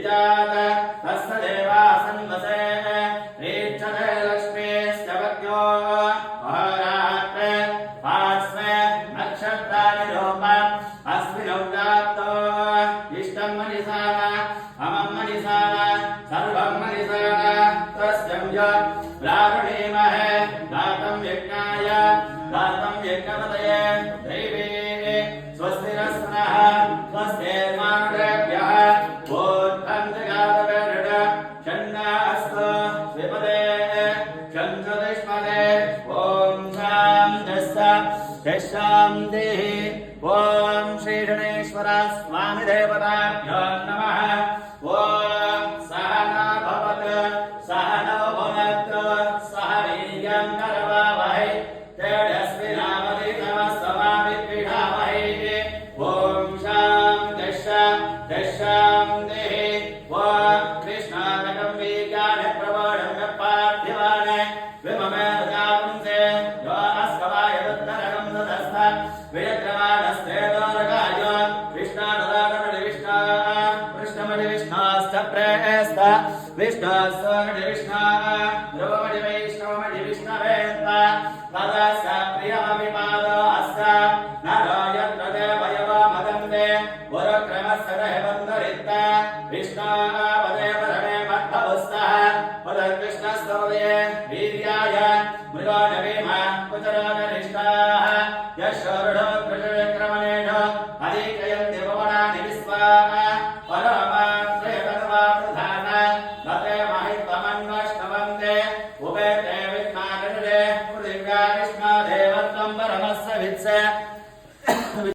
विजात तस्य देवासन्वसे प्रेक्षते लक्ष्मीश्चवत्यो अहोरात्रे पार्श्वे नक्षत्राणि रूप अस्मिन् व्याप्तो इष्टं मनिसान अमं मनिसान सर्वं मनिसान तस्यं प्रावणीमहे दातं यज्ञाय दातं यज्ञपतये दैवे स्वस्तिरस्नः स्वस्तिर्मानुरेभ्यः ऊर्ध्वं जगादवेरड षण्णास्तु विपदे शङ्खदिष्मदे ॐ शान्तिः ॐ श्री गणेश्वर स्वामी देवताभ्यो नमः ॐ सहना भवतु सहनौ भुनक्तु सह वीर्यं करवावहै तेजस्विनावधीतमस्तु विद्विषावहै ॐ शान्तिः ॐ कृष्णानकं वीर्याणि प्रवणं पार्थिवान् विममे रजापुंसे यो अस्कवाय दत्तरकं ददस्थ वियक्रमाणस्ते दोरकाय विष्णास्त विष्णास्वगणविष्णा ध्रुवमणि वैष्णवमणि विष्णवेन्त तदा स प्रियमविपादो अस्य नरो यत्र देवयवो मदन्ते पुरक्रमस्य देवन्दरित्त विष्णावदे परमे मद्धवस्तः पुरकृष्णस्तवदे वीर्याय मृगो नवीम कुचरोगनिष्ठाः यशोरुढो कृषविक्रमणेषु अलीकयन्ति भुवनानि विश्वाः परमात्रयतन्वा प्रधान नते महित्वमन्वष्टवन्ते उपेते विष्णाकटे पृथिव्या विष्णादेवत्वं परमस्य वित्से